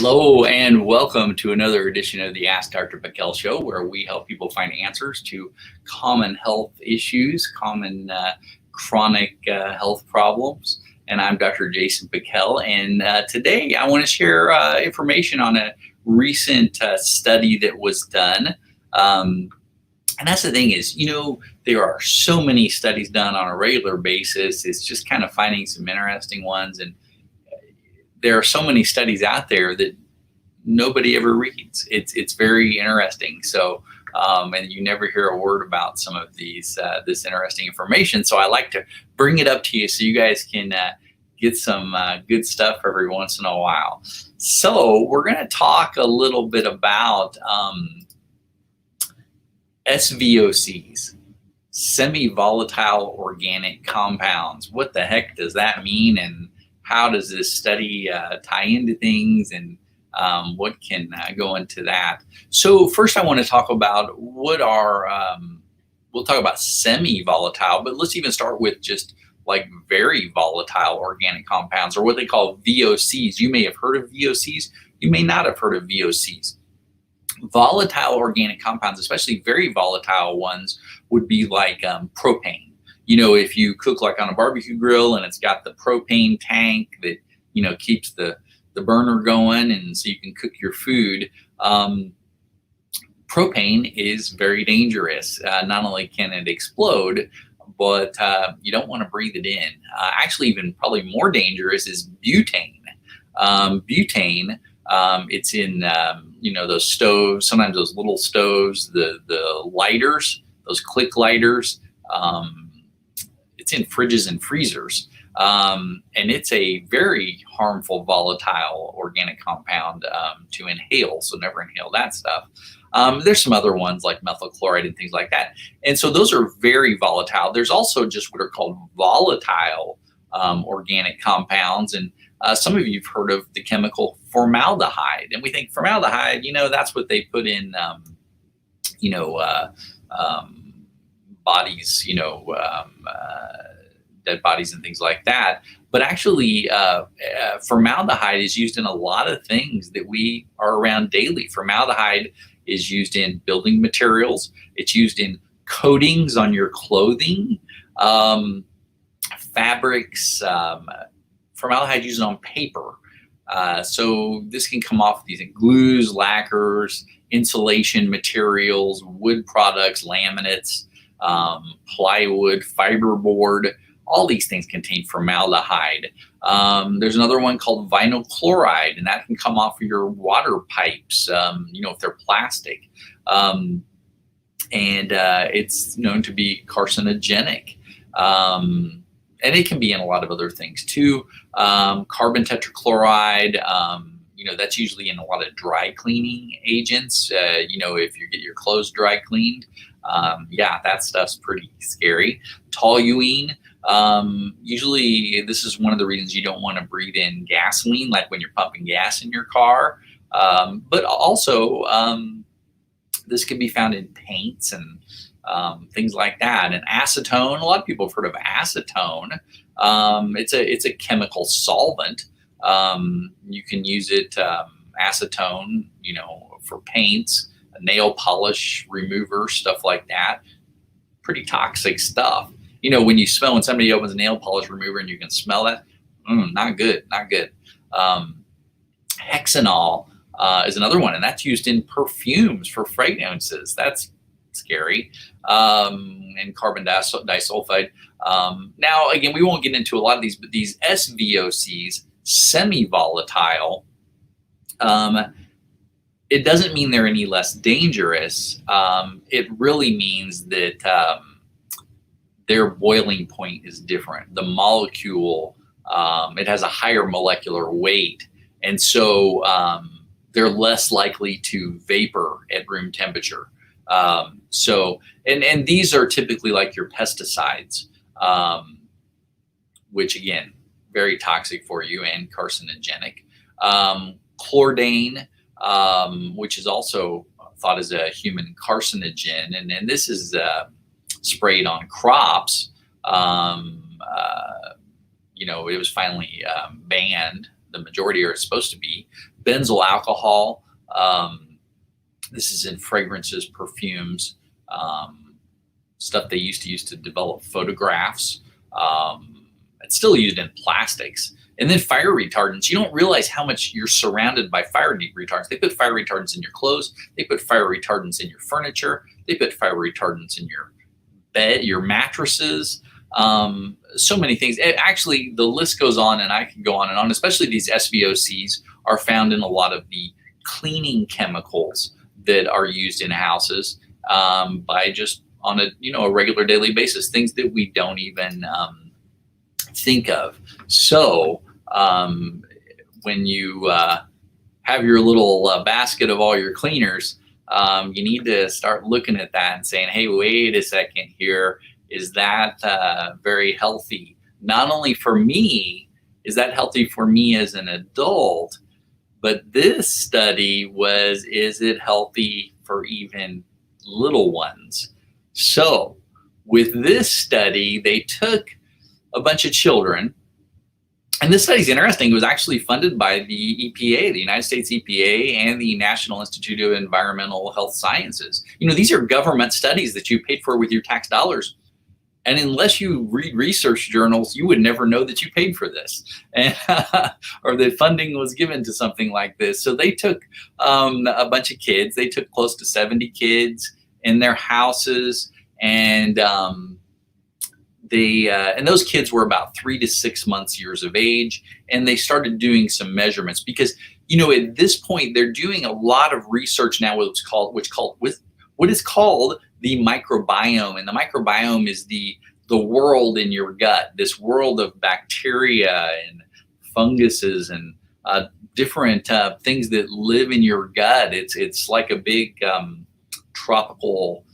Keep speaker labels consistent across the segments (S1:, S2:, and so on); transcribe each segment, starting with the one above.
S1: Hello and welcome to another edition of the Ask Dr. Bickel Show, where we help people find answers to common health issues, common chronic health problems. And I'm Dr. Jason Bickel, and today I want to share information on a recent study that was done. And that's the thing is, there are so many studies done on a regular basis. It's just kind of finding some interesting ones, and there are so many studies out there that nobody ever reads. It's very interesting. So, and you never hear a word about some of these this interesting information. So I like to bring it up to you so you guys can get some good stuff every once in a while. So we're going to talk a little bit about SVOCs, semi-volatile organic compounds. What the heck does that mean, and how does this study tie into things, and what can go into that? So first I want to talk about what are, we'll talk about semi-volatile, but let's even start with just like very volatile organic compounds, or what they call VOCs. You may have heard of VOCs, you may not have heard of VOCs. Volatile organic compounds, especially very volatile ones, would be like propane. If you cook like on a barbecue grill and it's got the propane tank that, keeps the burner going, and so you can cook your food. Propane is very dangerous. Not only can it explode, but you don't want to breathe it in. Actually, even probably more dangerous is butane. Butane, it's in, those stoves, sometimes those little stoves, the lighters, those click lighters. It's in fridges and freezers, and it's a very harmful volatile organic compound to inhale, so never inhale that stuff. There's some other ones like methyl chloride and things like that, and so those are very volatile. There's also just what are called volatile organic compounds, and some of you've heard of the chemical formaldehyde, and we think formaldehyde, that's what they put in bodies, dead bodies and things like that. But actually, formaldehyde is used in a lot of things that we are around daily. Formaldehyde is used in building materials. It's used in coatings on your clothing, fabrics. Formaldehyde used on paper. So this can come off these glues, lacquers, insulation materials, wood products, laminates, plywood, fiberboard. All these things contain formaldehyde. There's another one called vinyl chloride, and that can come off of your water pipes, if they're plastic. And it's known to be carcinogenic. And it can be in a lot of other things too. Carbon tetrachloride, that's usually in a lot of dry cleaning agents. If you get your clothes dry cleaned, that stuff's pretty scary. Toluene, usually this is one of the reasons you don't want to breathe in gasoline, like when you're pumping gas in your car. But also, this can be found in paints and things like that. And acetone, a lot of people have heard of acetone. It's a chemical solvent. You can use it, acetone, for paints, nail polish remover, stuff like that. Pretty toxic stuff. When somebody opens a nail polish remover and you can smell that, not good. Hexanol is another one, and that's used in perfumes for fragrances. That's scary. And carbon disulfide. Now, again, we won't get into a lot of these, but these SVOCs, semi-volatile, it doesn't mean they're any less dangerous. It really means that their boiling point is different. The molecule, it has a higher molecular weight, and so they're less likely to vapor at room temperature. And these are typically like your pesticides, which again, very toxic for you and carcinogenic. Chlordane, which is also thought as a human carcinogen, and then this is sprayed on crops. It was finally banned the majority are supposed to be. Benzyl alcohol. This is in fragrances, perfumes, stuff they used to use to develop photographs. It's still used in plastics. And then fire retardants. You don't realize how much you're surrounded by fire retardants. They put fire retardants in your clothes. They put fire retardants in your furniture. They put fire retardants in your bed, your mattresses. So many things. Actually, the list goes on, and I can go on and on. Especially these SVOCs are found in a lot of the cleaning chemicals that are used in houses by just on a regular daily basis. Things that we don't even think of. So when you have your little basket of all your cleaners, you need to start looking at that and saying, hey, wait a second here. Is that very healthy? Not only for me, is that healthy for me as an adult, but this study was, is it healthy for even little ones? So with this study, they took a bunch of children, and this study is interesting. It was actually funded by the EPA, the United States EPA, and the National Institute of Environmental Health Sciences. These are government studies that you paid for with your tax dollars. And unless you read research journals, you would never know that you paid for this, or that funding was given to something like this. So they took a bunch of kids. They took close to 70 kids in their houses, and those kids were about 3 to 6 months years of age, and they started doing some measurements because at this point they're doing a lot of research now. What is called the microbiome, and the microbiome is the world in your gut, this world of bacteria and funguses and different things that live in your gut. It's like a big tropical,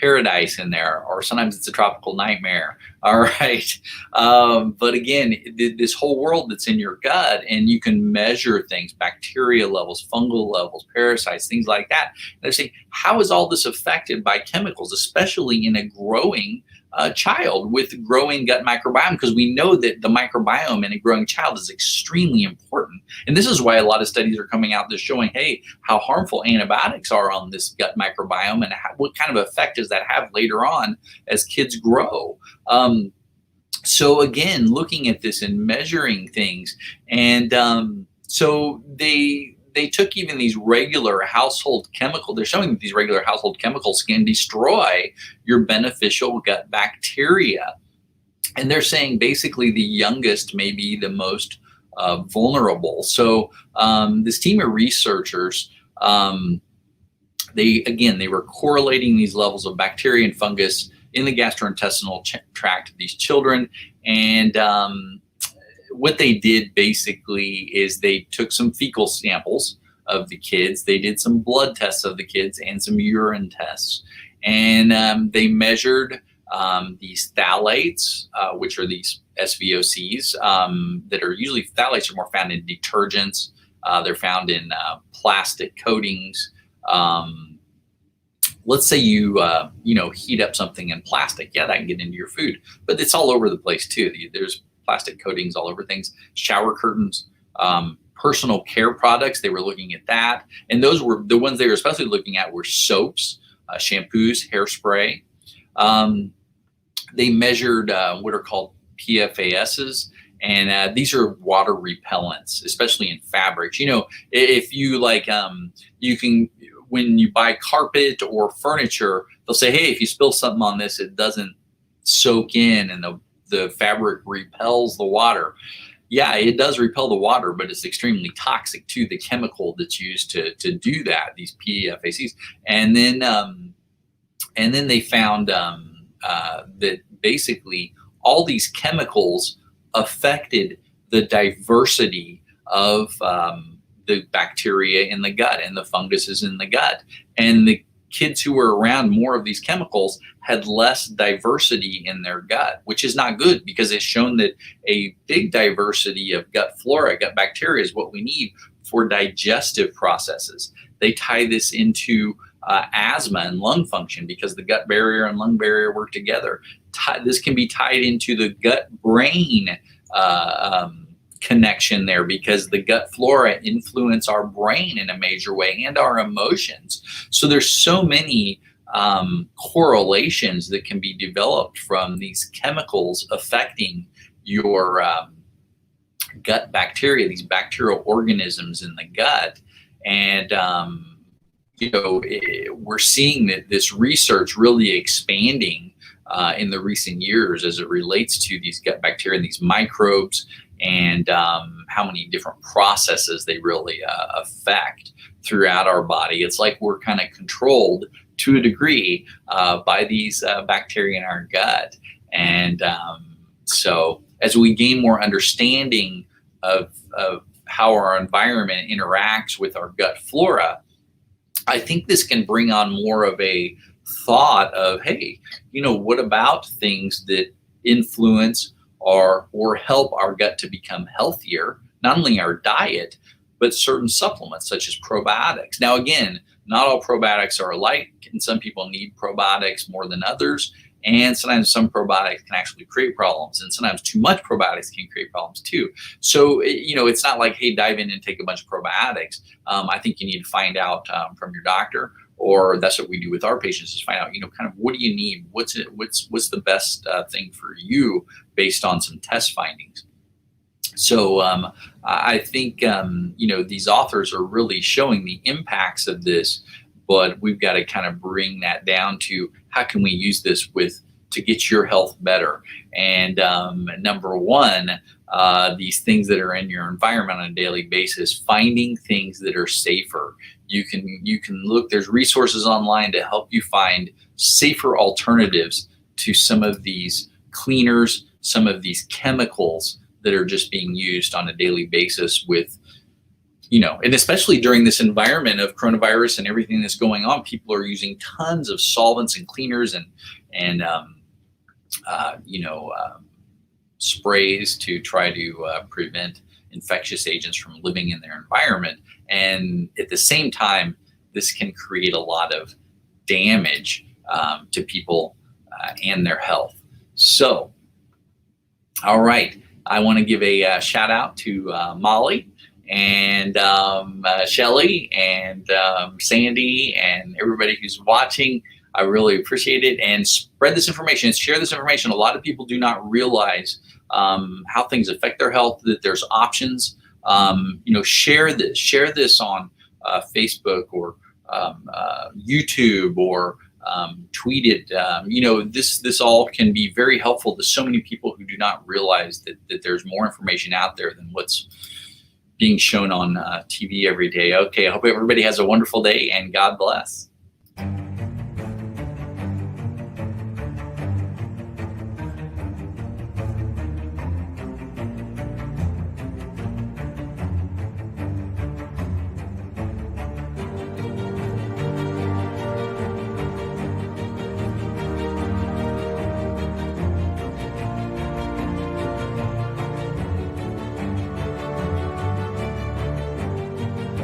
S1: paradise in there, or sometimes it's a tropical nightmare. All right. But again, this whole world that's in your gut, and you can measure things, bacteria levels, fungal levels, parasites, things like that. And they're saying, how is all this affected by chemicals, especially in a growing child with growing gut microbiome? Because we know that the microbiome in a growing child is extremely important. And this is why a lot of studies are coming out that's showing, hey, how harmful antibiotics are on this gut microbiome, and what kind of effect does that have later on as kids grow. So again, looking at this and measuring things, and so they took even these regular household chemicals. They're showing that these regular household chemicals can destroy your beneficial gut bacteria. And they're saying basically the youngest may be the most vulnerable. So this team of researchers, they were correlating these levels of bacteria and fungus in the gastrointestinal tract of these children. And what they did basically is they took some fecal samples of the kids. They did some blood tests of the kids and some urine tests. And they measured these phthalates, which are these SVOCs that are usually, phthalates are more found in detergents. They're found in plastic coatings. Let's say you heat up something in plastic. Yeah, that can get into your food, but it's all over the place too. There's plastic coatings all over things. Shower curtains, personal care products. They were looking at that, and those were the ones they were especially looking at were soaps, shampoos, hairspray. They measured what are called PFASs, and these are water repellents, especially in fabrics. If you you can, when you buy carpet or furniture, they'll say, hey, if you spill something on this, it doesn't soak in, and the fabric repels the water. Yeah, it does repel the water, but it's extremely toxic to the chemical that's used to do that, these PFASs. And then they found that basically all these chemicals affected the diversity of the bacteria in the gut and the funguses in the gut. And the kids who were around more of these chemicals had less diversity in their gut, which is not good, because it's shown that a big diversity of gut flora, gut bacteria, is what we need for digestive processes. They tie this into asthma and lung function, because the gut barrier and lung barrier work together. This can be tied into the gut-brain connection there, because the gut flora influence our brain in a major way and our emotions. So there's so many correlations that can be developed from these chemicals affecting your gut bacteria, these bacterial organisms in the gut. And we're seeing that this research really expanding in the recent years as it relates to these gut bacteria and these microbes, and how many different processes they really affect throughout our body. It's like we're kind of controlled to a degree by these bacteria in our gut. And so as we gain more understanding of how our environment interacts with our gut flora, I think this can bring on more of a thought of, hey, what about things that influence or help our gut to become healthier? Not only our diet, but certain supplements such as probiotics. Now, again, not all probiotics are alike, and some people need probiotics more than others. And sometimes some probiotics can actually create problems, and sometimes too much probiotics can create problems too. So, it's not like, hey, dive in and take a bunch of probiotics. I think you need to find out from your doctor, or that's what we do with our patients, is find out, kind of what do you need? What's the best thing for you based on some test findings. So I think, these authors are really showing the impacts of this, but we've got to kind of bring that down to how can we use this to get your health better. And number one, these things that are in your environment on a daily basis, finding things that are safer. You can look, there's resources online to help you find safer alternatives to some of these cleaners, some of these chemicals that are just being used on a daily basis with, and especially during this environment of coronavirus and everything that's going on, people are using tons of solvents and cleaners and sprays to try to prevent infectious agents from living in their environment. And at the same time, this can create a lot of damage to people and their health. So, all right, I want to give a shout out to Molly and Shelly and Sandy and everybody who's watching. I really appreciate it, and spread this information and share this information. A lot of people do not realize how things affect their health, that there's options. Share this on Facebook or YouTube, or tweet it. This all can be very helpful to so many people who do not realize that there's more information out there than what's being shown on TV every day. Okay, I hope everybody has a wonderful day, and God bless.